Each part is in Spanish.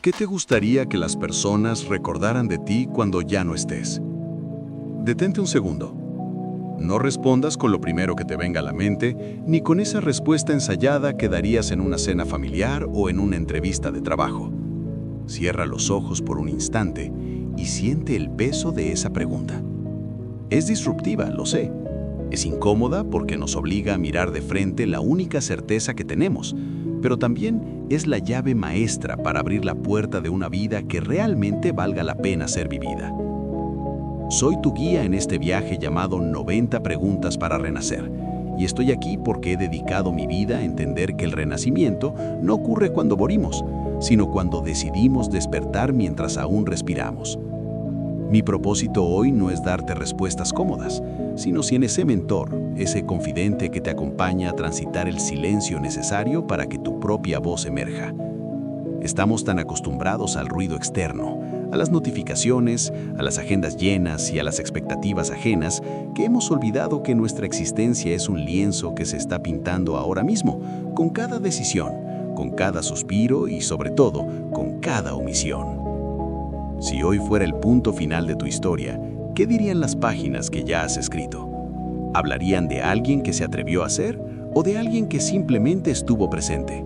¿Qué te gustaría que las personas recordaran de ti cuando ya no estés? Detente un segundo. No respondas con lo primero que te venga a la mente, ni con esa respuesta ensayada que darías en una cena familiar o en una entrevista de trabajo. Cierra los ojos por un instante y siente el peso de esa pregunta. Es disruptiva, lo sé. Es incómoda porque nos obliga a mirar de frente la única certeza que tenemos, pero también es la llave maestra para abrir la puerta de una vida que realmente valga la pena ser vivida. Soy tu guía en este viaje llamado 90 preguntas para renacer, y estoy aquí porque he dedicado mi vida a entender que el renacimiento no ocurre cuando morimos, sino cuando decidimos despertar mientras aún respiramos. Mi propósito hoy no es darte respuestas cómodas, sino ser ese mentor, ese confidente que te acompaña a transitar el silencio necesario para que tu propia voz emerja. Estamos tan acostumbrados al ruido externo, a las notificaciones, a las agendas llenas y a las expectativas ajenas, que hemos olvidado que nuestra existencia es un lienzo que se está pintando ahora mismo, con cada decisión, con cada suspiro y, sobre todo, con cada omisión. Si hoy fuera el punto final de tu historia, ¿qué dirían las páginas que ya has escrito? ¿Hablarían de alguien que se atrevió a ser o de alguien que simplemente estuvo presente?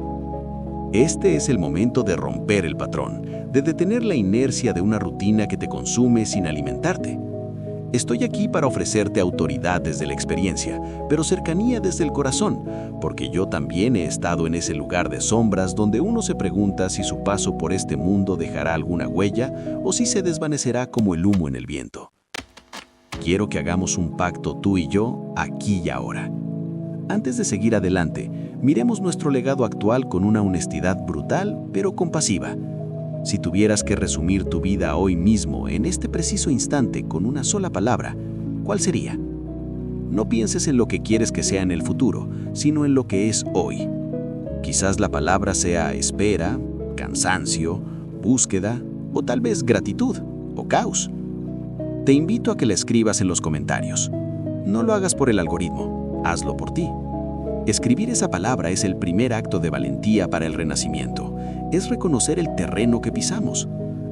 Este es el momento de romper el patrón, de detener la inercia de una rutina que te consume sin alimentarte. Estoy aquí para ofrecerte autoridad desde la experiencia, pero cercanía desde el corazón, porque yo también he estado en ese lugar de sombras donde uno se pregunta si su paso por este mundo dejará alguna huella o si se desvanecerá como el humo en el viento. Quiero que hagamos un pacto tú y yo, aquí y ahora. Antes de seguir adelante, miremos nuestro legado actual con una honestidad brutal, pero compasiva. Si tuvieras que resumir tu vida hoy mismo, en este preciso instante, con una sola palabra, ¿cuál sería? No pienses en lo que quieres que sea en el futuro, sino en lo que es hoy. Quizás la palabra sea espera, cansancio, búsqueda, o tal vez gratitud, o caos. Te invito a que la escribas en los comentarios. No lo hagas por el algoritmo, hazlo por ti. Escribir esa palabra es el primer acto de valentía para el renacimiento. Es reconocer el terreno que pisamos.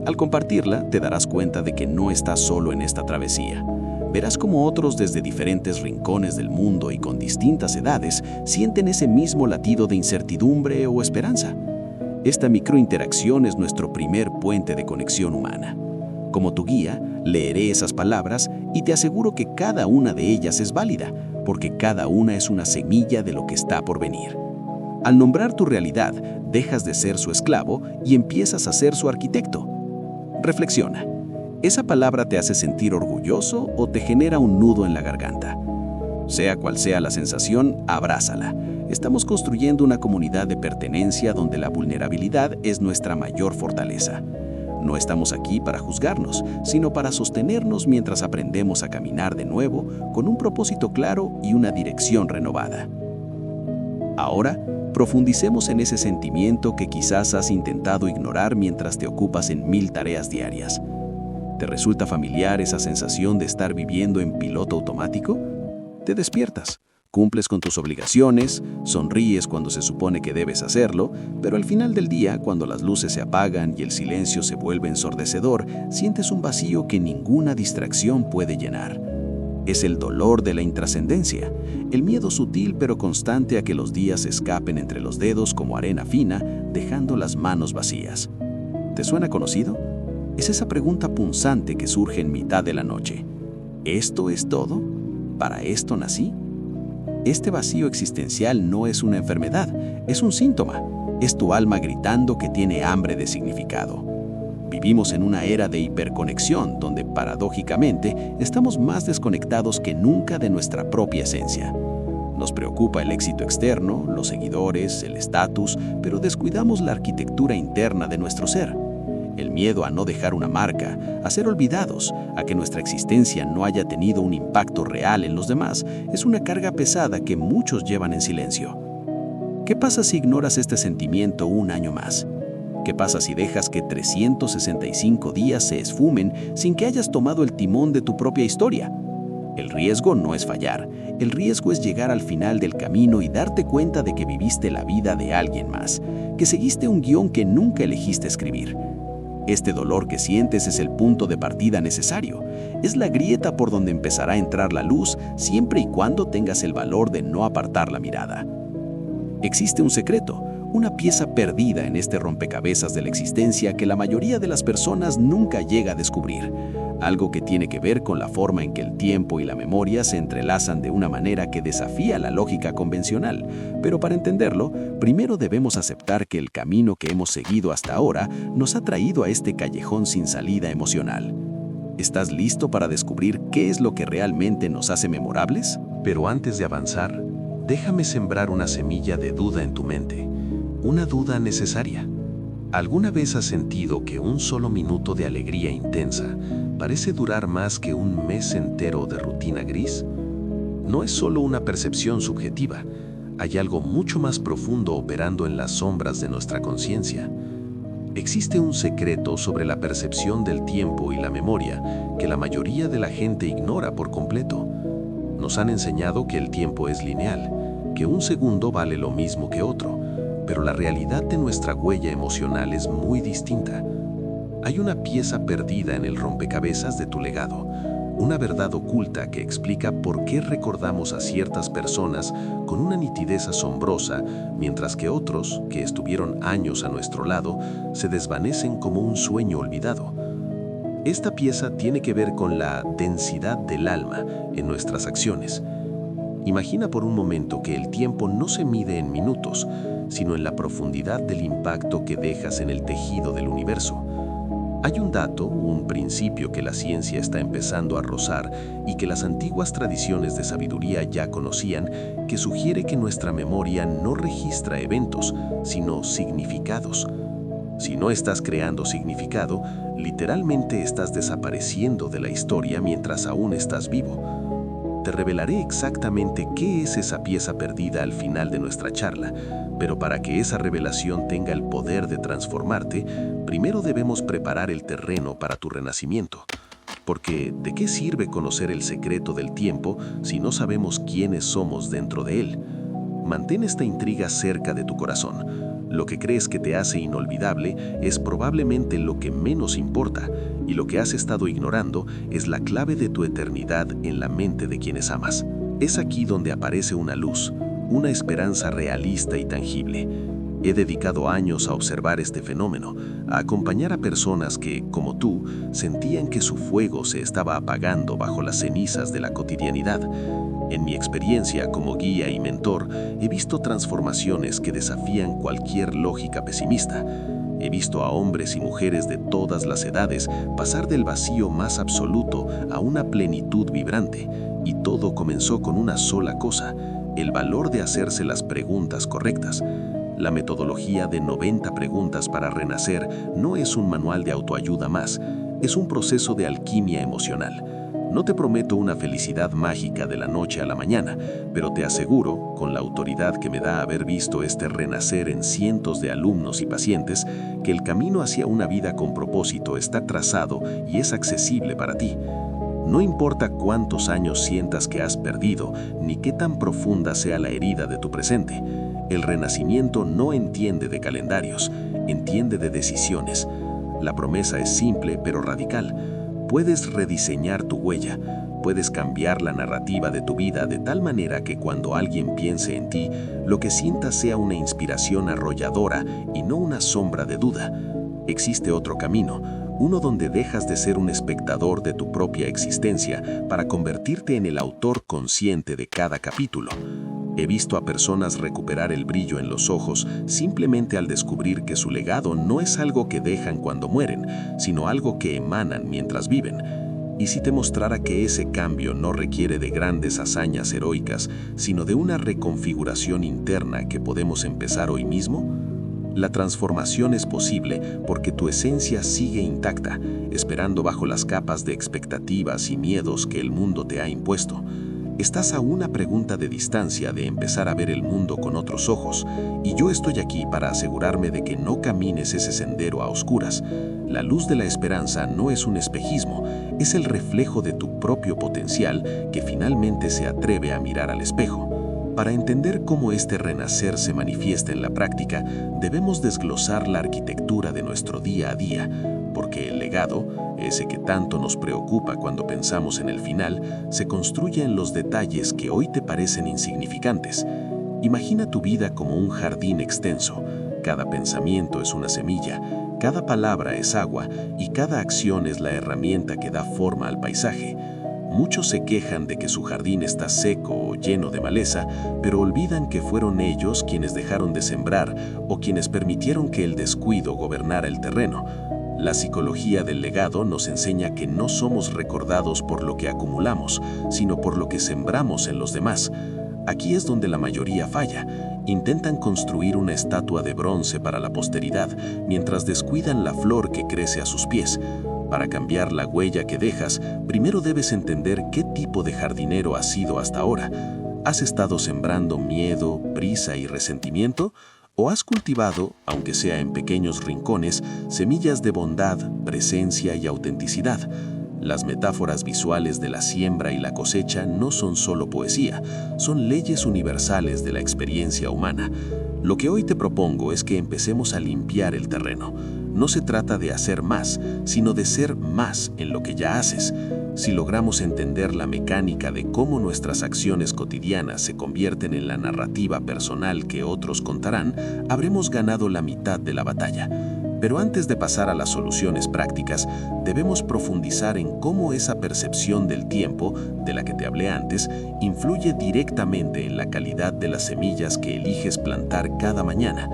Al compartirla, te darás cuenta de que no estás solo en esta travesía. Verás cómo otros desde diferentes rincones del mundo y con distintas edades sienten ese mismo latido de incertidumbre o esperanza. Esta microinteracción es nuestro primer puente de conexión humana. Como tu guía, leeré esas palabras y te aseguro que cada una de ellas es válida, porque cada una es una semilla de lo que está por venir. Al nombrar tu realidad, dejas de ser su esclavo y empiezas a ser su arquitecto. Reflexiona. ¿Esa palabra te hace sentir orgulloso o te genera un nudo en la garganta? Sea cual sea la sensación, abrázala. Estamos construyendo una comunidad de pertenencia donde la vulnerabilidad es nuestra mayor fortaleza. No estamos aquí para juzgarnos, sino para sostenernos mientras aprendemos a caminar de nuevo con un propósito claro y una dirección renovada. Ahora, profundicemos en ese sentimiento que quizás has intentado ignorar mientras te ocupas en 1000 tareas diarias. ¿Te resulta familiar esa sensación de estar viviendo en piloto automático? Te despiertas, cumples con tus obligaciones, sonríes cuando se supone que debes hacerlo, pero al final del día, cuando las luces se apagan y el silencio se vuelve ensordecedor, sientes un vacío que ninguna distracción puede llenar. Es el dolor de la intrascendencia, el miedo sutil pero constante a que los días escapen entre los dedos como arena fina, dejando las manos vacías. ¿Te suena conocido? Es esa pregunta punzante que surge en mitad de la noche. ¿Esto es todo? ¿Para esto nací? Este vacío existencial no es una enfermedad, es un síntoma. Es tu alma gritando que tiene hambre de significado. Vivimos en una era de hiperconexión donde, paradójicamente, estamos más desconectados que nunca de nuestra propia esencia. Nos preocupa el éxito externo, los seguidores, el estatus, pero descuidamos la arquitectura interna de nuestro ser. El miedo a no dejar una marca, a ser olvidados, a que nuestra existencia no haya tenido un impacto real en los demás, es una carga pesada que muchos llevan en silencio. ¿Qué pasa si ignoras este sentimiento un año más? ¿Qué pasa si dejas que 365 días se esfumen sin que hayas tomado el timón de tu propia historia? El riesgo no es fallar, el riesgo es llegar al final del camino y darte cuenta de que viviste la vida de alguien más, que seguiste un guión que nunca elegiste escribir. Este dolor que sientes es el punto de partida necesario, es la grieta por donde empezará a entrar la luz siempre y cuando tengas el valor de no apartar la mirada. Existe un secreto, una pieza perdida en este rompecabezas de la existencia que la mayoría de las personas nunca llega a descubrir. Algo que tiene que ver con la forma en que el tiempo y la memoria se entrelazan de una manera que desafía la lógica convencional. Pero para entenderlo, primero debemos aceptar que el camino que hemos seguido hasta ahora nos ha traído a este callejón sin salida emocional. ¿Estás listo para descubrir qué es lo que realmente nos hace memorables? Pero antes de avanzar, déjame sembrar una semilla de duda en tu mente. Una duda necesaria. ¿Alguna vez has sentido que un solo minuto de alegría intensa parece durar más que un mes entero de rutina gris? No es solo una percepción subjetiva, hay algo mucho más profundo operando en las sombras de nuestra conciencia. Existe un secreto sobre la percepción del tiempo y la memoria que la mayoría de la gente ignora por completo. Nos han enseñado que el tiempo es lineal, que un segundo vale lo mismo que otro, pero la realidad de nuestra huella emocional es muy distinta. Hay una pieza perdida en el rompecabezas de tu legado, una verdad oculta que explica por qué recordamos a ciertas personas con una nitidez asombrosa, mientras que otros, que estuvieron años a nuestro lado, se desvanecen como un sueño olvidado. Esta pieza tiene que ver con la densidad del alma en nuestras acciones. Imagina por un momento que el tiempo no se mide en minutos, sino en la profundidad del impacto que dejas en el tejido del universo. Hay un dato, un principio que la ciencia está empezando a rozar y que las antiguas tradiciones de sabiduría ya conocían, que sugiere que nuestra memoria no registra eventos, sino significados. Si no estás creando significado, literalmente estás desapareciendo de la historia mientras aún estás vivo. Te revelaré exactamente qué es esa pieza perdida al final de nuestra charla, pero para que esa revelación tenga el poder de transformarte, primero debemos preparar el terreno para tu renacimiento. Porque, ¿de qué sirve conocer el secreto del tiempo si no sabemos quiénes somos dentro de él? Mantén esta intriga cerca de tu corazón. Lo que crees que te hace inolvidable es probablemente lo que menos importa, y lo que has estado ignorando es la clave de tu eternidad en la mente de quienes amas. Es aquí donde aparece una luz, una esperanza realista y tangible. He dedicado años a observar este fenómeno, a acompañar a personas que, como tú, sentían que su fuego se estaba apagando bajo las cenizas de la cotidianidad. En mi experiencia como guía y mentor, he visto transformaciones que desafían cualquier lógica pesimista. He visto a hombres y mujeres de todas las edades pasar del vacío más absoluto a una plenitud vibrante, y todo comenzó con una sola cosa: el valor de hacerse las preguntas correctas. La metodología de 90 preguntas para renacer no es un manual de autoayuda más, es un proceso de alquimia emocional. No te prometo una felicidad mágica de la noche a la mañana, pero te aseguro, con la autoridad que me da haber visto este renacer en cientos de alumnos y pacientes, que el camino hacia una vida con propósito está trazado y es accesible para ti. No importa cuántos años sientas que has perdido, ni qué tan profunda sea la herida de tu presente. El renacimiento no entiende de calendarios, entiende de decisiones. La promesa es simple pero radical. Puedes rediseñar tu huella, puedes cambiar la narrativa de tu vida de tal manera que cuando alguien piense en ti, lo que sientas sea una inspiración arrolladora y no una sombra de duda. Existe otro camino, uno donde dejas de ser un espectador de tu propia existencia para convertirte en el autor consciente de cada capítulo. He visto a personas recuperar el brillo en los ojos simplemente al descubrir que su legado no es algo que dejan cuando mueren, sino algo que emanan mientras viven. ¿Y si te mostrara que ese cambio no requiere de grandes hazañas heroicas, sino de una reconfiguración interna que podemos empezar hoy mismo? La transformación es posible porque tu esencia sigue intacta, esperando bajo las capas de expectativas y miedos que el mundo te ha impuesto. Estás a una pregunta de distancia de empezar a ver el mundo con otros ojos, y yo estoy aquí para asegurarme de que no camines ese sendero a oscuras. La luz de la esperanza no es un espejismo, es el reflejo de tu propio potencial que finalmente se atreve a mirar al espejo. Para entender cómo este renacer se manifiesta en la práctica, debemos desglosar la arquitectura de nuestro día a día, porque el legado, ese que tanto nos preocupa cuando pensamos en el final, se construye en los detalles que hoy te parecen insignificantes. Imagina tu vida como un jardín extenso. Cada pensamiento es una semilla, cada palabra es agua y cada acción es la herramienta que da forma al paisaje. Muchos se quejan de que su jardín está seco o lleno de maleza, pero olvidan que fueron ellos quienes dejaron de sembrar o quienes permitieron que el descuido gobernara el terreno. La psicología del legado nos enseña que no somos recordados por lo que acumulamos, sino por lo que sembramos en los demás. Aquí es donde la mayoría falla. Intentan construir una estatua de bronce para la posteridad, mientras descuidan la flor que crece a sus pies. Para cambiar la huella que dejas, primero debes entender qué tipo de jardinero has sido hasta ahora. ¿Has estado sembrando miedo, prisa y resentimiento? ¿O has cultivado, aunque sea en pequeños rincones, semillas de bondad, presencia y autenticidad? Las metáforas visuales de la siembra y la cosecha no son solo poesía, son leyes universales de la experiencia humana. Lo que hoy te propongo es que empecemos a limpiar el terreno. No se trata de hacer más, sino de ser más en lo que ya haces. Si logramos entender la mecánica de cómo nuestras acciones cotidianas se convierten en la narrativa personal que otros contarán, habremos ganado la mitad de la batalla. Pero antes de pasar a las soluciones prácticas, debemos profundizar en cómo esa percepción del tiempo, de la que te hablé antes, influye directamente en la calidad de las semillas que eliges plantar cada mañana.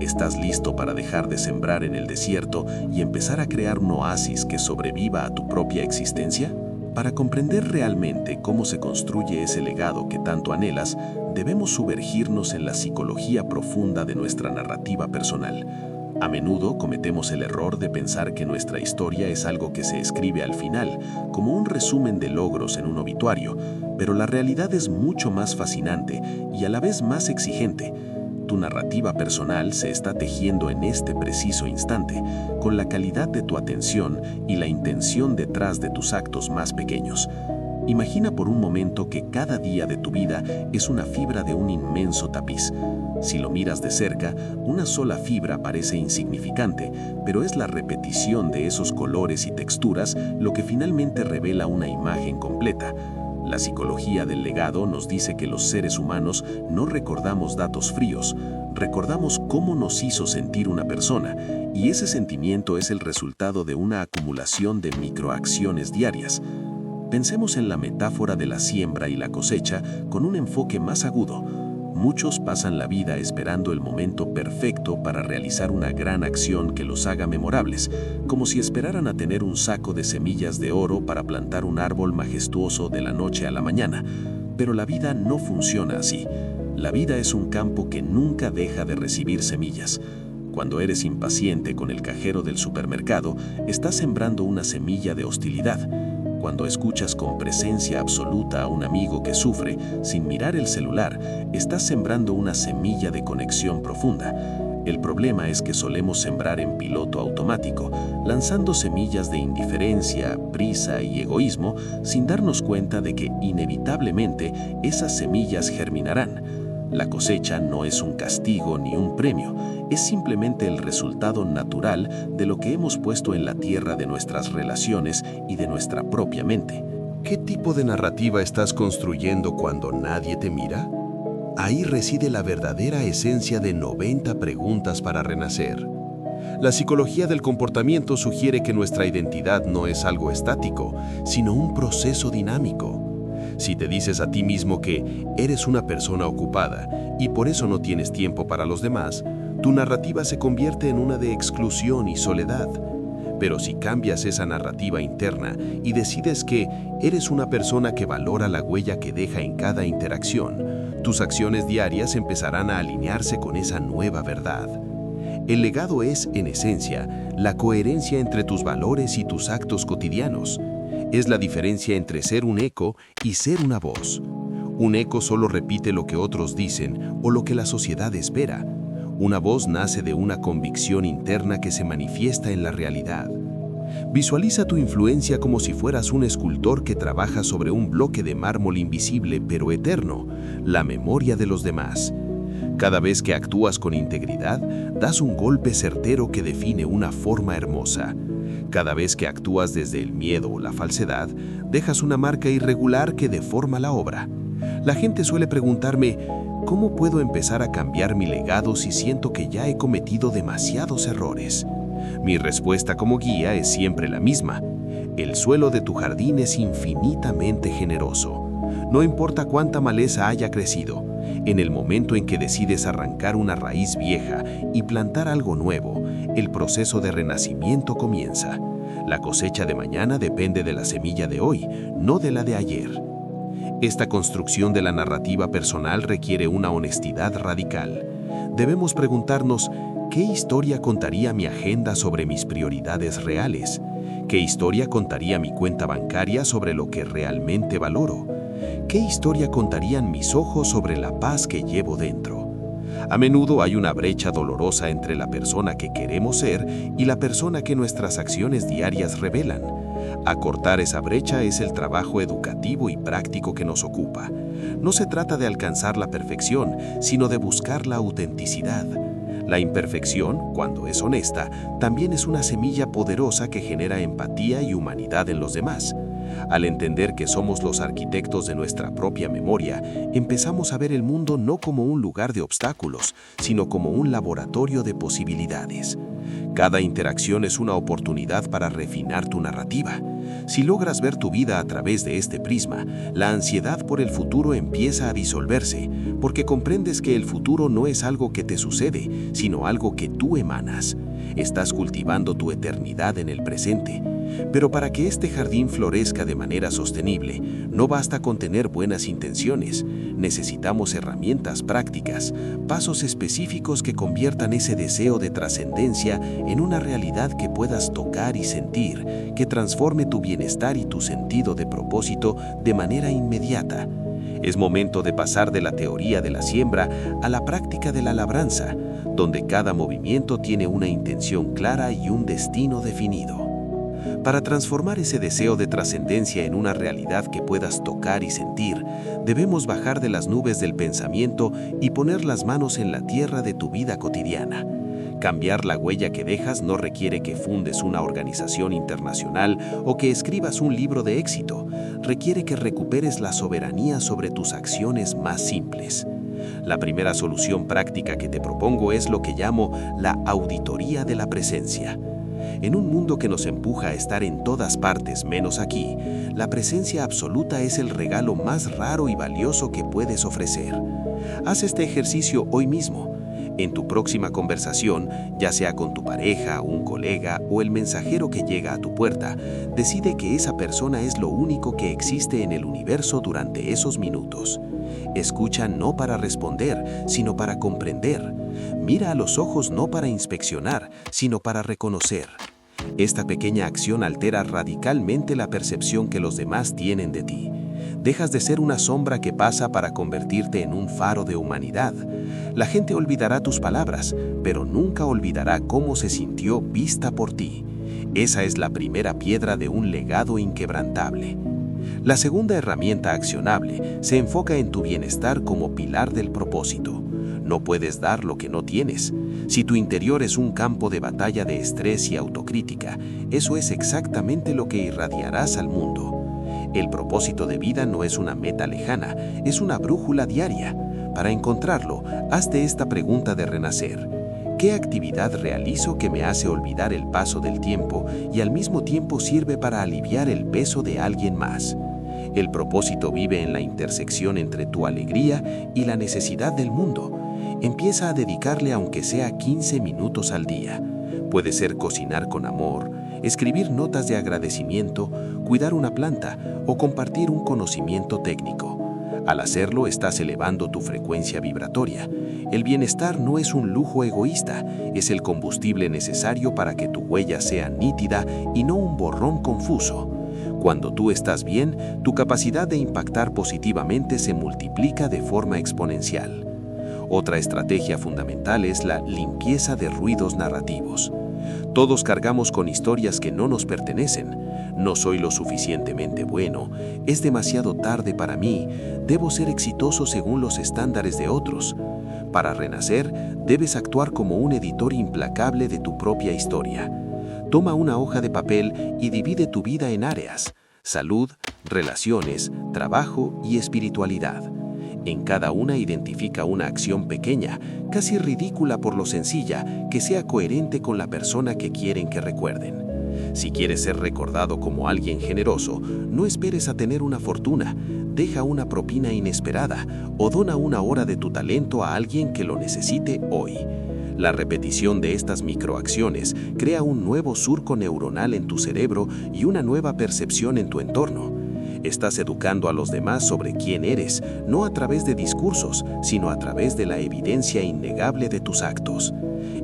¿Estás listo para dejar de sembrar en el desierto y empezar a crear un oasis que sobreviva a tu propia existencia? Para comprender realmente cómo se construye ese legado que tanto anhelas, debemos sumergirnos en la psicología profunda de nuestra narrativa personal. A menudo cometemos el error de pensar que nuestra historia es algo que se escribe al final, como un resumen de logros en un obituario, pero la realidad es mucho más fascinante y a la vez más exigente. Tu narrativa personal se está tejiendo en este preciso instante, con la calidad de tu atención y la intención detrás de tus actos más pequeños. Imagina por un momento que cada día de tu vida es una fibra de un inmenso tapiz. Si lo miras de cerca, una sola fibra parece insignificante, pero es la repetición de esos colores y texturas lo que finalmente revela una imagen completa. La psicología del legado nos dice que los seres humanos no recordamos datos fríos, recordamos cómo nos hizo sentir una persona, y ese sentimiento es el resultado de una acumulación de microacciones diarias. Pensemos en la metáfora de la siembra y la cosecha con un enfoque más agudo. Muchos pasan la vida esperando el momento perfecto para realizar una gran acción que los haga memorables, como si esperaran a tener un saco de semillas de oro para plantar un árbol majestuoso de la noche a la mañana. Pero la vida no funciona así. La vida es un campo que nunca deja de recibir semillas. Cuando eres impaciente con el cajero del supermercado, estás sembrando una semilla de hostilidad. Cuando escuchas con presencia absoluta a un amigo que sufre, sin mirar el celular, estás sembrando una semilla de conexión profunda. El problema es que solemos sembrar en piloto automático, lanzando semillas de indiferencia, prisa y egoísmo, sin darnos cuenta de que, inevitablemente, esas semillas germinarán. La cosecha no es un castigo ni un premio, es simplemente el resultado natural de lo que hemos puesto en la tierra de nuestras relaciones y de nuestra propia mente. ¿Qué tipo de narrativa estás construyendo cuando nadie te mira? Ahí reside la verdadera esencia de 90 preguntas para renacer. La psicología del comportamiento sugiere que nuestra identidad no es algo estático, sino un proceso dinámico. Si te dices a ti mismo que eres una persona ocupada y por eso no tienes tiempo para los demás, tu narrativa se convierte en una de exclusión y soledad. Pero si cambias esa narrativa interna y decides que eres una persona que valora la huella que deja en cada interacción, tus acciones diarias empezarán a alinearse con esa nueva verdad. El legado es, en esencia, la coherencia entre tus valores y tus actos cotidianos. Es la diferencia entre ser un eco y ser una voz. Un eco solo repite lo que otros dicen o lo que la sociedad espera. Una voz nace de una convicción interna que se manifiesta en la realidad. Visualiza tu influencia como si fueras un escultor que trabaja sobre un bloque de mármol invisible pero eterno, la memoria de los demás. Cada vez que actúas con integridad, das un golpe certero que define una forma hermosa. Cada vez que actúas desde el miedo o la falsedad, dejas una marca irregular que deforma la obra. La gente suele preguntarme, ¿cómo puedo empezar a cambiar mi legado si siento que ya he cometido demasiados errores? Mi respuesta como guía es siempre la misma. El suelo de tu jardín es infinitamente generoso. No importa cuánta maleza haya crecido, en el momento en que decides arrancar una raíz vieja y plantar algo nuevo, el proceso de renacimiento comienza. La cosecha de mañana depende de la semilla de hoy, no de la de ayer. Esta construcción de la narrativa personal requiere una honestidad radical. Debemos preguntarnos, ¿qué historia contaría mi agenda sobre mis prioridades reales? ¿Qué historia contaría mi cuenta bancaria sobre lo que realmente valoro? ¿Qué historia contarían mis ojos sobre la paz que llevo dentro? A menudo hay una brecha dolorosa entre la persona que queremos ser y la persona que nuestras acciones diarias revelan. Acortar esa brecha es el trabajo educativo y práctico que nos ocupa. No se trata de alcanzar la perfección, sino de buscar la autenticidad. La imperfección, cuando es honesta, también es una semilla poderosa que genera empatía y humanidad en los demás. Al entender que somos los arquitectos de nuestra propia memoria, empezamos a ver el mundo no como un lugar de obstáculos, sino como un laboratorio de posibilidades. Cada interacción es una oportunidad para refinar tu narrativa. Si logras ver tu vida a través de este prisma, la ansiedad por el futuro empieza a disolverse, porque comprendes que el futuro no es algo que te sucede, sino algo que tú emanas. Estás cultivando tu eternidad en el presente. Pero para que este jardín florezca de manera sostenible, no basta con tener buenas intenciones. Necesitamos herramientas prácticas, pasos específicos que conviertan ese deseo de trascendencia en una realidad que puedas tocar y sentir, que transforme tu bienestar y tu sentido de propósito de manera inmediata. Es momento de pasar de la teoría de la siembra a la práctica de la labranza, donde cada movimiento tiene una intención clara y un destino definido. Para transformar ese deseo de trascendencia en una realidad que puedas tocar y sentir, debemos bajar de las nubes del pensamiento y poner las manos en la tierra de tu vida cotidiana. Cambiar la huella que dejas no requiere que fundes una organización internacional o que escribas un libro de éxito. Requiere que recuperes la soberanía sobre tus acciones más simples. La primera solución práctica que te propongo es lo que llamo la auditoría de la presencia. En un mundo que nos empuja a estar en todas partes menos aquí, la presencia absoluta es el regalo más raro y valioso que puedes ofrecer. Haz este ejercicio hoy mismo. En tu próxima conversación, ya sea con tu pareja, un colega o el mensajero que llega a tu puerta, decide que esa persona es lo único que existe en el universo durante esos minutos. Escucha no para responder, sino para comprender. Mira a los ojos no para inspeccionar, sino para reconocer. Esta pequeña acción altera radicalmente la percepción que los demás tienen de ti. Dejas de ser una sombra que pasa para convertirte en un faro de humanidad. La gente olvidará tus palabras, pero nunca olvidará cómo se sintió vista por ti. Esa es la primera piedra de un legado inquebrantable. La segunda herramienta accionable se enfoca en tu bienestar como pilar del propósito. No puedes dar lo que no tienes. Si tu interior es un campo de batalla de estrés y autocrítica, eso es exactamente lo que irradiarás al mundo. El propósito de vida no es una meta lejana, es una brújula diaria. Para encontrarlo, hazte esta pregunta de renacer. ¿Qué actividad realizo que me hace olvidar el paso del tiempo y al mismo tiempo sirve para aliviar el peso de alguien más? El propósito vive en la intersección entre tu alegría y la necesidad del mundo. Empieza a dedicarle aunque sea 15 minutos al día. Puede ser cocinar con amor, escribir notas de agradecimiento, cuidar una planta o compartir un conocimiento técnico. Al hacerlo, estás elevando tu frecuencia vibratoria. El bienestar no es un lujo egoísta, es el combustible necesario para que tu huella sea nítida y no un borrón confuso. Cuando tú estás bien, tu capacidad de impactar positivamente se multiplica de forma exponencial. Otra estrategia fundamental es la limpieza de ruidos narrativos. Todos cargamos con historias que no nos pertenecen. No soy lo suficientemente bueno, es demasiado tarde para mí, debo ser exitoso según los estándares de otros. Para renacer, debes actuar como un editor implacable de tu propia historia. Toma una hoja de papel y divide tu vida en áreas: salud, relaciones, trabajo y espiritualidad. En cada una identifica una acción pequeña, casi ridícula por lo sencilla, que sea coherente con la persona que quieren que recuerden. Si quieres ser recordado como alguien generoso, no esperes a tener una fortuna. Deja una propina inesperada o dona una hora de tu talento a alguien que lo necesite hoy. La repetición de estas microacciones crea un nuevo surco neuronal en tu cerebro y una nueva percepción en tu entorno. Estás educando a los demás sobre quién eres, no a través de discursos, sino a través de la evidencia innegable de tus actos.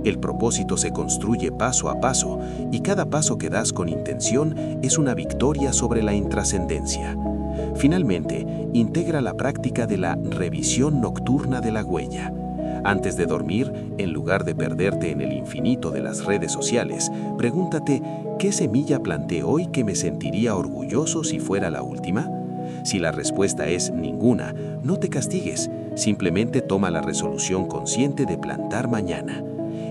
El propósito se construye paso a paso, y cada paso que das con intención es una victoria sobre la intrascendencia. Finalmente, integra la práctica de la revisión nocturna de la huella. Antes de dormir, en lugar de perderte en el infinito de las redes sociales, pregúntate: ¿qué semilla planté hoy que me sentiría orgulloso si fuera la última? Si la respuesta es ninguna, no te castigues, simplemente toma la resolución consciente de plantar mañana.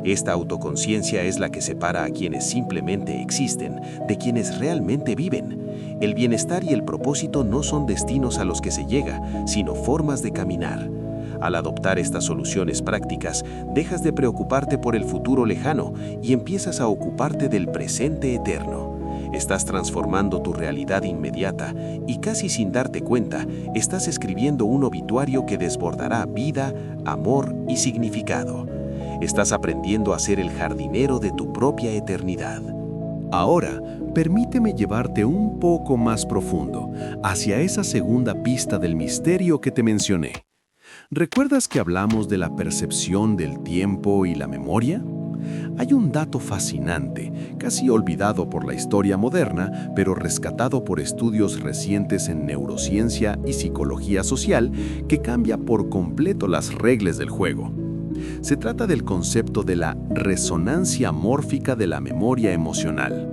Esta autoconciencia es la que separa a quienes simplemente existen de quienes realmente viven. El bienestar y el propósito no son destinos a los que se llega, sino formas de caminar. Al adoptar estas soluciones prácticas, dejas de preocuparte por el futuro lejano y empiezas a ocuparte del presente eterno. Estás transformando tu realidad inmediata y, casi sin darte cuenta, estás escribiendo un obituario que desbordará vida, amor y significado. Estás aprendiendo a ser el jardinero de tu propia eternidad. Ahora, permíteme llevarte un poco más profundo, hacia esa segunda pista del misterio que te mencioné. ¿Recuerdas que hablamos de la percepción del tiempo y la memoria? Hay un dato fascinante, casi olvidado por la historia moderna, pero rescatado por estudios recientes en neurociencia y psicología social, que cambia por completo las reglas del juego. Se trata del concepto de la resonancia mórfica de la memoria emocional.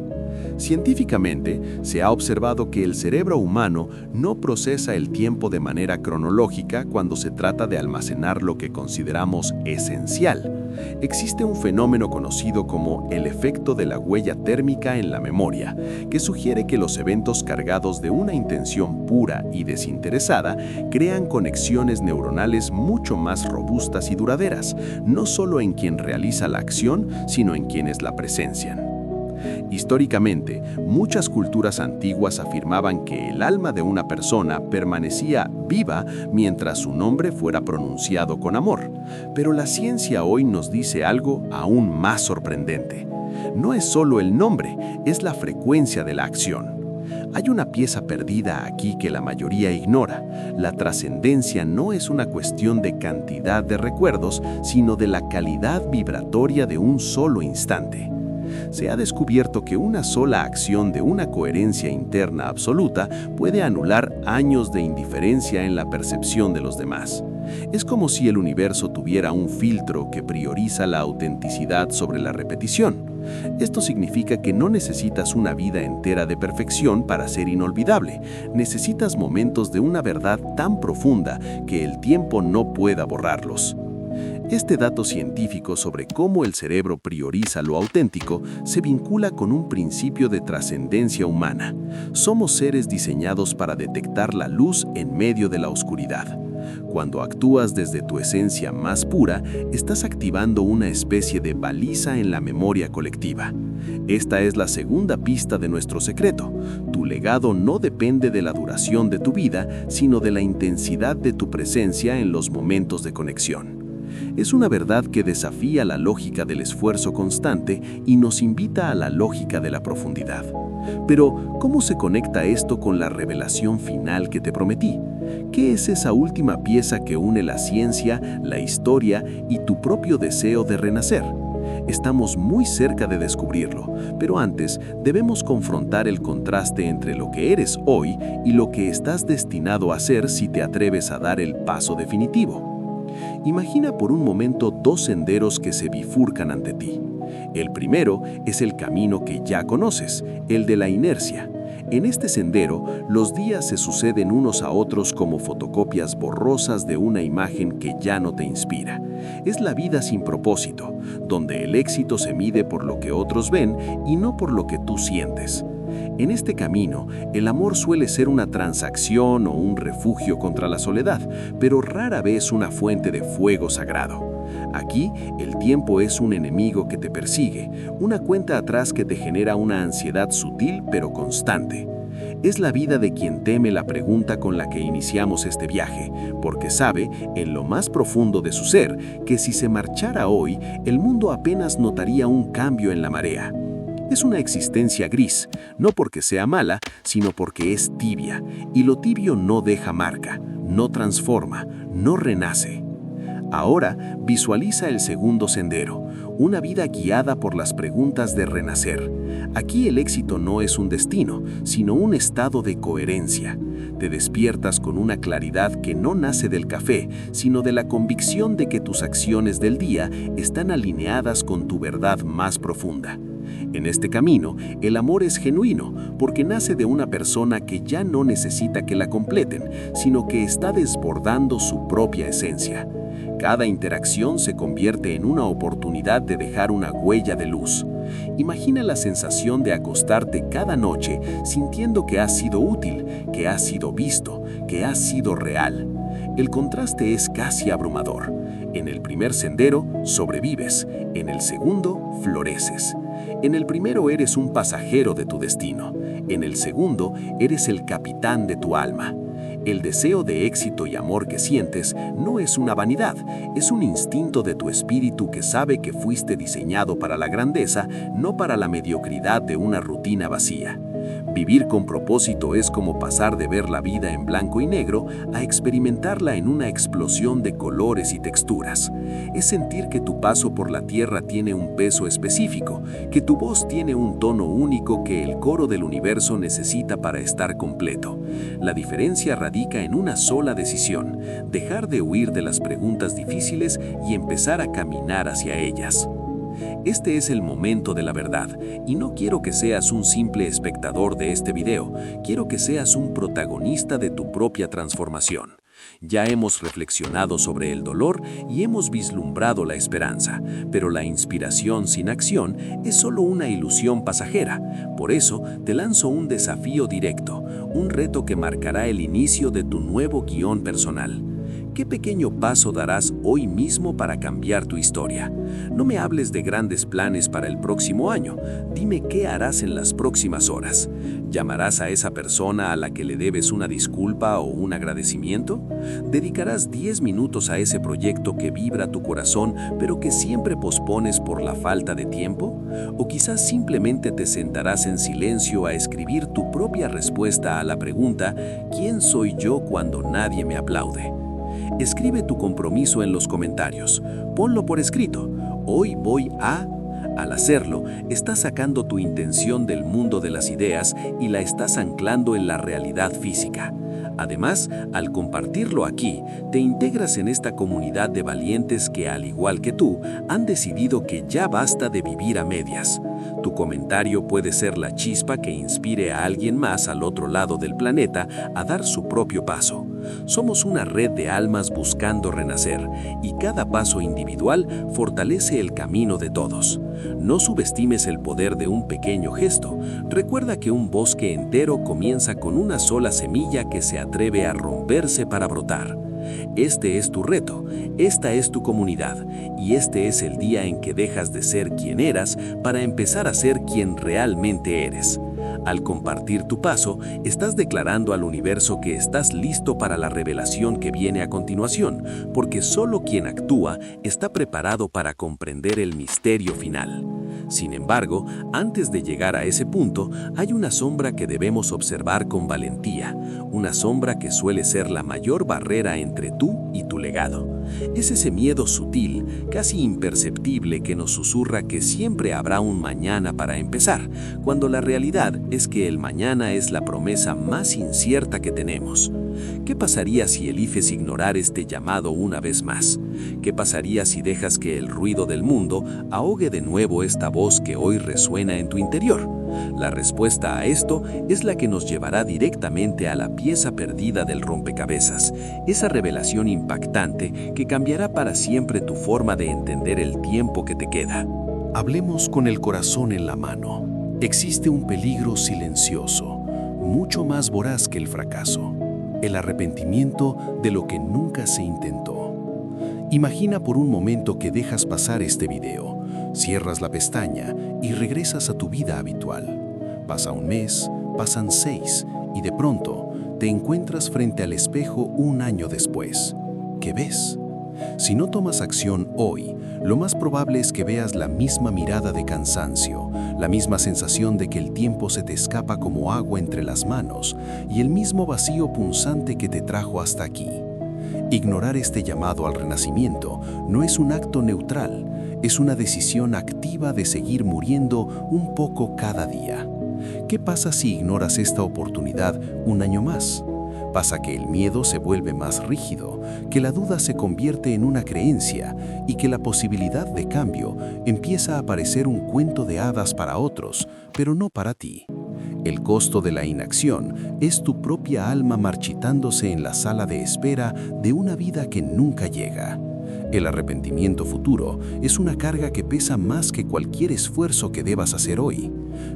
Científicamente, se ha observado que el cerebro humano no procesa el tiempo de manera cronológica cuando se trata de almacenar lo que consideramos esencial. Existe un fenómeno conocido como el efecto de la huella térmica en la memoria, que sugiere que los eventos cargados de una intención pura y desinteresada crean conexiones neuronales mucho más robustas y duraderas, no solo en quien realiza la acción, sino en quienes la presencian. Históricamente, muchas culturas antiguas afirmaban que el alma de una persona permanecía viva mientras su nombre fuera pronunciado con amor. Pero la ciencia hoy nos dice algo aún más sorprendente. No es solo el nombre, es la frecuencia de la acción. Hay una pieza perdida aquí que la mayoría ignora. La trascendencia no es una cuestión de cantidad de recuerdos, sino de la calidad vibratoria de un solo instante. Se ha descubierto que una sola acción de una coherencia interna absoluta puede anular años de indiferencia en la percepción de los demás. Es como si el universo tuviera un filtro que prioriza la autenticidad sobre la repetición. Esto significa que no necesitas una vida entera de perfección para ser inolvidable. Necesitas momentos de una verdad tan profunda que el tiempo no pueda borrarlos. Este dato científico sobre cómo el cerebro prioriza lo auténtico se vincula con un principio de trascendencia humana. Somos seres diseñados para detectar la luz en medio de la oscuridad. Cuando actúas desde tu esencia más pura, estás activando una especie de baliza en la memoria colectiva. Esta es la segunda pista de nuestro secreto. Tu legado no depende de la duración de tu vida, sino de la intensidad de tu presencia en los momentos de conexión. Es una verdad que desafía la lógica del esfuerzo constante y nos invita a la lógica de la profundidad. Pero, ¿cómo se conecta esto con la revelación final que te prometí? ¿Qué es esa última pieza que une la ciencia, la historia y tu propio deseo de renacer? Estamos muy cerca de descubrirlo, pero antes debemos confrontar el contraste entre lo que eres hoy y lo que estás destinado a ser si te atreves a dar el paso definitivo. Imagina por un momento dos senderos que se bifurcan ante ti. El primero es el camino que ya conoces, el de la inercia. En este sendero, los días se suceden unos a otros como fotocopias borrosas de una imagen que ya no te inspira. Es la vida sin propósito, donde el éxito se mide por lo que otros ven y no por lo que tú sientes. En este camino, el amor suele ser una transacción o un refugio contra la soledad, pero rara vez una fuente de fuego sagrado. Aquí, el tiempo es un enemigo que te persigue, una cuenta atrás que te genera una ansiedad sutil pero constante. Es la vida de quien teme la pregunta con la que iniciamos este viaje, porque sabe, en lo más profundo de su ser, que si se marchara hoy, el mundo apenas notaría un cambio en la marea. Es una existencia gris, no porque sea mala, sino porque es tibia, y lo tibio no deja marca, no transforma, no renace. Ahora visualiza el segundo sendero, una vida guiada por las preguntas de renacer. Aquí el éxito no es un destino, sino un estado de coherencia. Te despiertas con una claridad que no nace del café, sino de la convicción de que tus acciones del día están alineadas con tu verdad más profunda. En este camino, el amor es genuino porque nace de una persona que ya no necesita que la completen, sino que está desbordando su propia esencia. Cada interacción se convierte en una oportunidad de dejar una huella de luz. Imagina la sensación de acostarte cada noche sintiendo que has sido útil, que has sido visto, que has sido real. El contraste es casi abrumador. En el primer sendero sobrevives, en el segundo floreces. En el primero eres un pasajero de tu destino, en el segundo eres el capitán de tu alma. El deseo de éxito y amor que sientes no es una vanidad, es un instinto de tu espíritu que sabe que fuiste diseñado para la grandeza, no para la mediocridad de una rutina vacía. Vivir con propósito es como pasar de ver la vida en blanco y negro a experimentarla en una explosión de colores y texturas. Es sentir que tu paso por la tierra tiene un peso específico, que tu voz tiene un tono único que el coro del universo necesita para estar completo. La diferencia radica en una sola decisión: dejar de huir de las preguntas difíciles y empezar a caminar hacia ellas. Este es el momento de la verdad, y no quiero que seas un simple espectador de este video, quiero que seas un protagonista de tu propia transformación. Ya hemos reflexionado sobre el dolor y hemos vislumbrado la esperanza, pero la inspiración sin acción es solo una ilusión pasajera. Por eso te lanzo un desafío directo, un reto que marcará el inicio de tu nuevo guión personal. ¿Qué pequeño paso darás hoy mismo para cambiar tu historia? No me hables de grandes planes para el próximo año. Dime qué harás en las próximas horas. ¿Llamarás a esa persona a la que le debes una disculpa o un agradecimiento? ¿Dedicarás 10 minutos a ese proyecto que vibra tu corazón, pero que siempre pospones por la falta de tiempo? ¿O quizás simplemente te sentarás en silencio a escribir tu propia respuesta a la pregunta ¿quién soy yo cuando nadie me aplaude? Escribe tu compromiso en los comentarios. Ponlo por escrito. Hoy voy a... Al hacerlo, estás sacando tu intención del mundo de las ideas y la estás anclando en la realidad física. Además, al compartirlo aquí, te integras en esta comunidad de valientes que, al igual que tú, han decidido que ya basta de vivir a medias. Tu comentario puede ser la chispa que inspire a alguien más al otro lado del planeta a dar su propio paso. Somos una red de almas buscando renacer, y cada paso individual fortalece el camino de todos. No subestimes el poder de un pequeño gesto. Recuerda que un bosque entero comienza con una sola semilla que se atreve a romperse para brotar. Este es tu reto, esta es tu comunidad, y este es el día en que dejas de ser quien eras para empezar a ser quien realmente eres. Al compartir tu paso, estás declarando al universo que estás listo para la revelación que viene a continuación, porque solo quien actúa está preparado para comprender el misterio final. Sin embargo, antes de llegar a ese punto, hay una sombra que debemos observar con valentía, una sombra que suele ser la mayor barrera entre tú y tu legado. Es ese miedo sutil, casi imperceptible, que nos susurra que siempre habrá un mañana para empezar, cuando la realidad es que el mañana es la promesa más incierta que tenemos. ¿Qué pasaría si eliges ignorar este llamado una vez más? ¿Qué pasaría si dejas que el ruido del mundo ahogue de nuevo esta voz que hoy resuena en tu interior? La respuesta a esto es la que nos llevará directamente a la pieza perdida del rompecabezas, esa revelación impactante que cambiará para siempre tu forma de entender el tiempo que te queda. Hablemos con el corazón en la mano. Existe un peligro silencioso, mucho más voraz que el fracaso: el arrepentimiento de lo que nunca se intentó. Imagina por un momento que dejas pasar este video, cierras la pestaña y regresas a tu vida habitual. Pasa un mes, pasan 6 y de pronto te encuentras frente al espejo un año después. ¿Qué ves? Si no tomas acción hoy, lo más probable es que veas la misma mirada de cansancio, la misma sensación de que el tiempo se te escapa como agua entre las manos y el mismo vacío punzante que te trajo hasta aquí. Ignorar este llamado al renacimiento no es un acto neutral, es una decisión activa de seguir muriendo un poco cada día. ¿Qué pasa si ignoras esta oportunidad un año más? Pasa que el miedo se vuelve más rígido, que la duda se convierte en una creencia y que la posibilidad de cambio empieza a parecer un cuento de hadas para otros, pero no para ti. El costo de la inacción es tu propia alma marchitándose en la sala de espera de una vida que nunca llega. El arrepentimiento futuro es una carga que pesa más que cualquier esfuerzo que debas hacer hoy.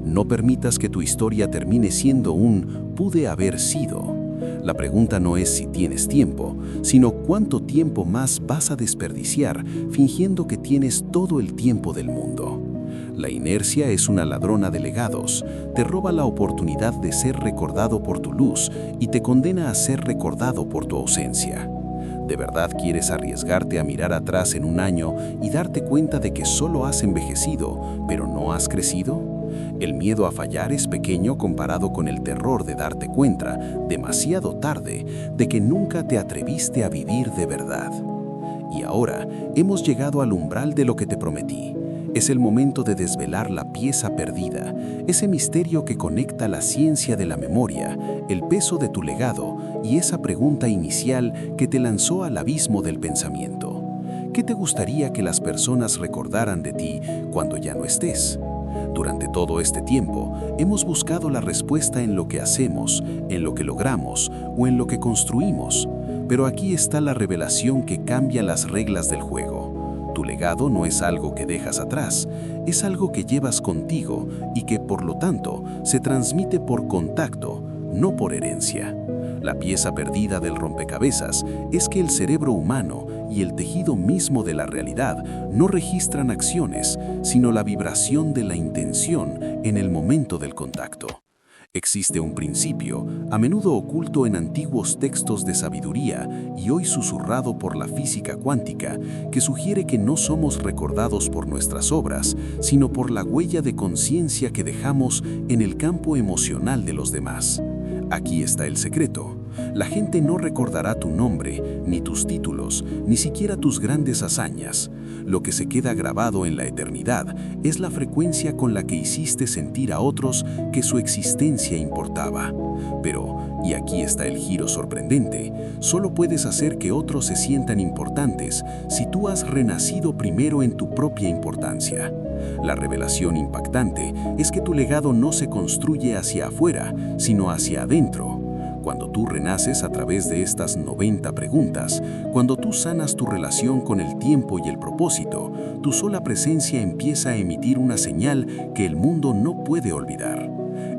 No permitas que tu historia termine siendo un "pude haber sido". La pregunta no es si tienes tiempo, sino cuánto tiempo más vas a desperdiciar fingiendo que tienes todo el tiempo del mundo. La inercia es una ladrona de legados, te roba la oportunidad de ser recordado por tu luz y te condena a ser recordado por tu ausencia. ¿De verdad quieres arriesgarte a mirar atrás en un año y darte cuenta de que solo has envejecido, pero no has crecido? El miedo a fallar es pequeño comparado con el terror de darte cuenta, demasiado tarde, de que nunca te atreviste a vivir de verdad. Y ahora hemos llegado al umbral de lo que te prometí. Es el momento de desvelar la pieza perdida, ese misterio que conecta la ciencia de la memoria, el peso de tu legado y esa pregunta inicial que te lanzó al abismo del pensamiento. ¿Qué te gustaría que las personas recordaran de ti cuando ya no estés? Durante todo este tiempo, hemos buscado la respuesta en lo que hacemos, en lo que logramos o en lo que construimos. Pero aquí está la revelación que cambia las reglas del juego. Tu legado no es algo que dejas atrás, es algo que llevas contigo y que, por lo tanto, se transmite por contacto, no por herencia. La pieza perdida del rompecabezas es que el cerebro humano y el tejido mismo de la realidad no registran acciones, sino la vibración de la intención en el momento del contacto. Existe un principio, a menudo oculto en antiguos textos de sabiduría y hoy susurrado por la física cuántica, que sugiere que no somos recordados por nuestras obras, sino por la huella de conciencia que dejamos en el campo emocional de los demás. Aquí está el secreto. La gente no recordará tu nombre, ni tus títulos, ni siquiera tus grandes hazañas. Lo que se queda grabado en la eternidad es la frecuencia con la que hiciste sentir a otros que su existencia importaba. Pero, y aquí está el giro sorprendente, solo puedes hacer que otros se sientan importantes si tú has renacido primero en tu propia importancia. La revelación impactante es que tu legado no se construye hacia afuera, sino hacia adentro. Cuando tú renaces a través de estas 90 preguntas, cuando tú sanas tu relación con el tiempo y el propósito, tu sola presencia empieza a emitir una señal que el mundo no puede olvidar.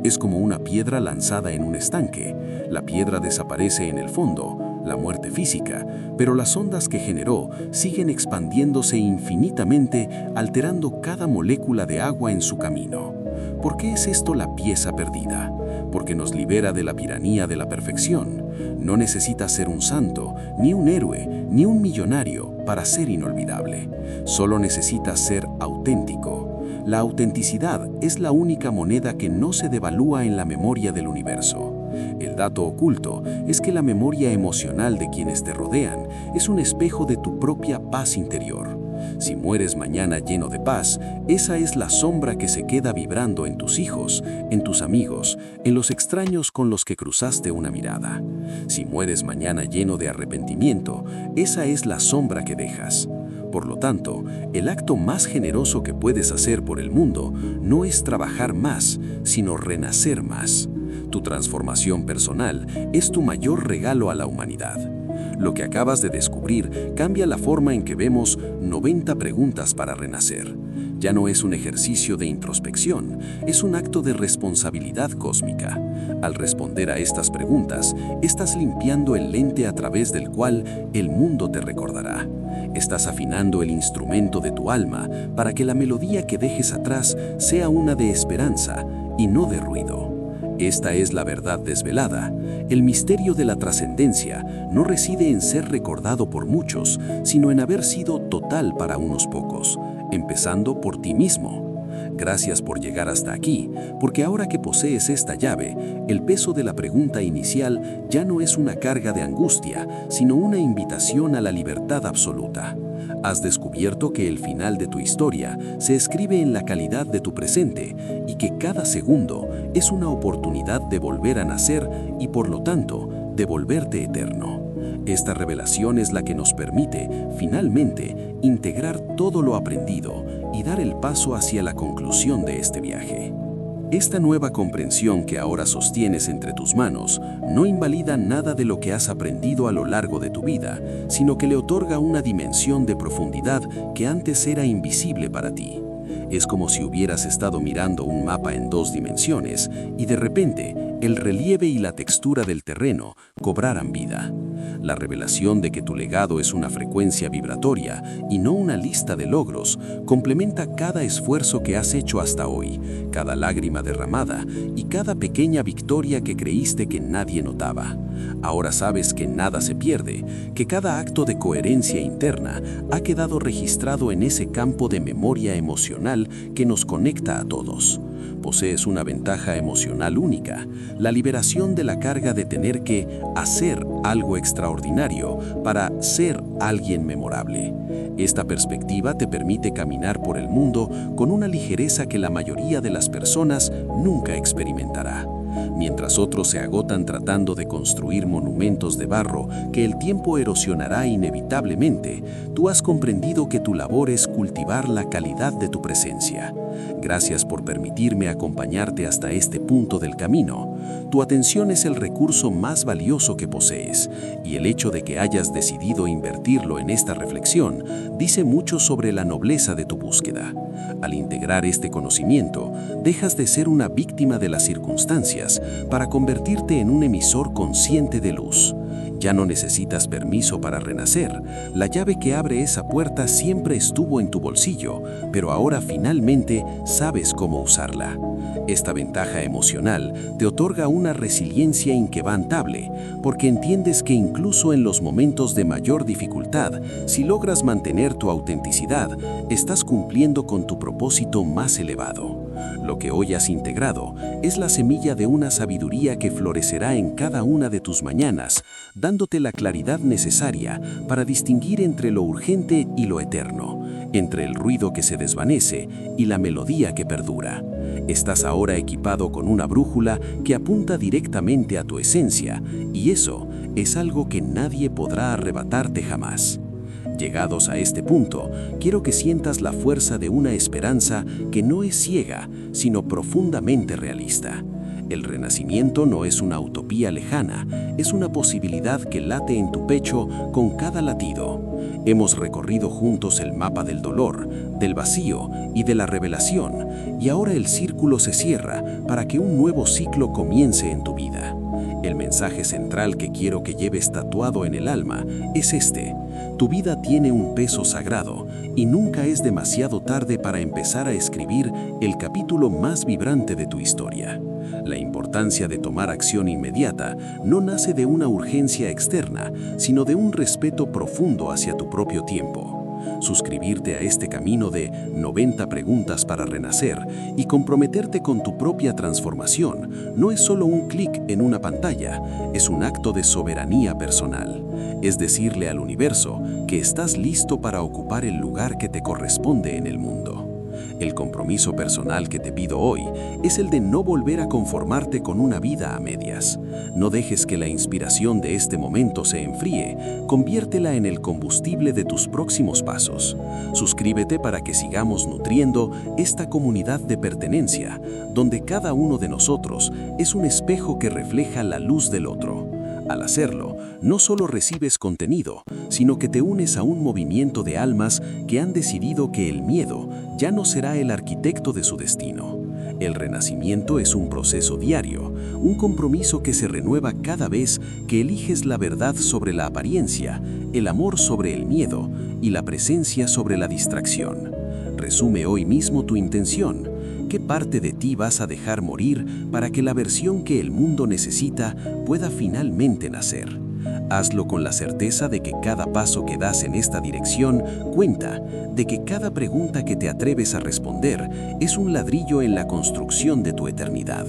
Es como una piedra lanzada en un estanque. La piedra desaparece en el fondo, la muerte física, pero las ondas que generó siguen expandiéndose infinitamente, alterando cada molécula de agua en su camino. ¿Por qué es esto la pieza perdida? Porque nos libera de la tiranía de la perfección. No necesitas ser un santo, ni un héroe, ni un millonario para ser inolvidable. Solo necesitas ser auténtico. La autenticidad es la única moneda que no se devalúa en la memoria del universo. El dato oculto es que la memoria emocional de quienes te rodean es un espejo de tu propia paz interior. Si mueres mañana lleno de paz, esa es la sombra que se queda vibrando en tus hijos, en tus amigos, en los extraños con los que cruzaste una mirada. Si mueres mañana lleno de arrepentimiento, esa es la sombra que dejas. Por lo tanto, el acto más generoso que puedes hacer por el mundo no es trabajar más, sino renacer más. Tu transformación personal es tu mayor regalo a la humanidad. Lo que acabas de descubrir cambia la forma en que vemos 90 preguntas para renacer. Ya no es un ejercicio de introspección, es un acto de responsabilidad cósmica. Al responder a estas preguntas, estás limpiando el lente a través del cual el mundo te recordará. Estás afinando el instrumento de tu alma para que la melodía que dejes atrás sea una de esperanza y no de ruido. Esta es la verdad desvelada. El misterio de la trascendencia no reside en ser recordado por muchos, sino en haber sido total para unos pocos, empezando por ti mismo. Gracias por llegar hasta aquí, porque ahora que posees esta llave, el peso de la pregunta inicial ya no es una carga de angustia, sino una invitación a la libertad absoluta. Has descubierto que el final de tu historia se escribe en la calidad de tu presente y que cada segundo es una oportunidad de volver a nacer y, por lo tanto, de volverte eterno. Esta revelación es la que nos permite, finalmente, integrar todo lo aprendido y dar el paso hacia la conclusión de este viaje. Esta nueva comprensión que ahora sostienes entre tus manos no invalida nada de lo que has aprendido a lo largo de tu vida, sino que le otorga una dimensión de profundidad que antes era invisible para ti. Es como si hubieras estado mirando un mapa en 2 dimensiones y de repente el relieve y la textura del terreno cobraran vida. La revelación de que tu legado es una frecuencia vibratoria y no una lista de logros complementa cada esfuerzo que has hecho hasta hoy, cada lágrima derramada y cada pequeña victoria que creíste que nadie notaba. Ahora sabes que nada se pierde, que cada acto de coherencia interna ha quedado registrado en ese campo de memoria emocional que nos conecta a todos. Posees una ventaja emocional única, la liberación de la carga de tener que hacer algo extraordinario para ser alguien memorable. Esta perspectiva te permite caminar por el mundo con una ligereza que la mayoría de las personas nunca experimentará. Mientras otros se agotan tratando de construir monumentos de barro que el tiempo erosionará inevitablemente, tú has comprendido que tu labor es cultivar la calidad de tu presencia. Gracias por permitirme acompañarte hasta este punto del camino. Tu atención es el recurso más valioso que posees, y el hecho de que hayas decidido invertirlo en esta reflexión dice mucho sobre la nobleza de tu búsqueda. Al integrar este conocimiento, dejas de ser una víctima de las circunstancias para convertirte en un emisor consciente de luz. Ya no necesitas permiso para renacer. La llave que abre esa puerta siempre estuvo en tu bolsillo, pero ahora finalmente sabes cómo usarla. Esta ventaja emocional te otorga una resiliencia inquebrantable, porque entiendes que incluso en los momentos de mayor dificultad, si logras mantener tu autenticidad, estás cumpliendo con tu propósito más elevado. Lo que hoy has integrado es la semilla de una sabiduría que florecerá en cada una de tus mañanas, dándote la claridad necesaria para distinguir entre lo urgente y lo eterno, entre el ruido que se desvanece y la melodía que perdura. Estás ahora equipado con una brújula que apunta directamente a tu esencia, y eso es algo que nadie podrá arrebatarte jamás. Llegados a este punto, quiero que sientas la fuerza de una esperanza que no es ciega, sino profundamente realista. El renacimiento no es una utopía lejana, es una posibilidad que late en tu pecho con cada latido. Hemos recorrido juntos el mapa del dolor, del vacío y de la revelación, y ahora el círculo se cierra para que un nuevo ciclo comience en tu vida. El mensaje central que quiero que lleves tatuado en el alma es este: tu vida tiene un peso sagrado y nunca es demasiado tarde para empezar a escribir el capítulo más vibrante de tu historia. La importancia de tomar acción inmediata no nace de una urgencia externa, sino de un respeto profundo hacia tu propio tiempo. Suscribirte a este camino de 90 preguntas para renacer y comprometerte con tu propia transformación no es solo un clic en una pantalla, es un acto de soberanía personal. Es decirle al universo que estás listo para ocupar el lugar que te corresponde en el mundo. El compromiso personal que te pido hoy es el de no volver a conformarte con una vida a medias. No dejes que la inspiración de este momento se enfríe, conviértela en el combustible de tus próximos pasos. Suscríbete para que sigamos nutriendo esta comunidad de pertenencia, donde cada uno de nosotros es un espejo que refleja la luz del otro. Al hacerlo, no solo recibes contenido, sino que te unes a un movimiento de almas que han decidido que el miedo ya no será el arquitecto de su destino. El renacimiento es un proceso diario, un compromiso que se renueva cada vez que eliges la verdad sobre la apariencia, el amor sobre el miedo y la presencia sobre la distracción. Resume hoy mismo tu intención. ¿Qué parte de ti vas a dejar morir para que la versión que el mundo necesita pueda finalmente nacer? Hazlo con la certeza de que cada paso que das en esta dirección cuenta, de que cada pregunta que te atreves a responder es un ladrillo en la construcción de tu eternidad.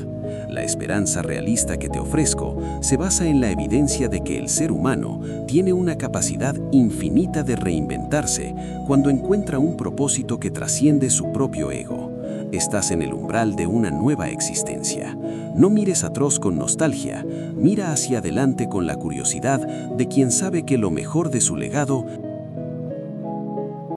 La esperanza realista que te ofrezco se basa en la evidencia de que el ser humano tiene una capacidad infinita de reinventarse cuando encuentra un propósito que trasciende su propio ego. Estás en el umbral de una nueva existencia. No mires atrás con nostalgia, mira hacia adelante con la curiosidad de quien sabe que lo mejor de su legado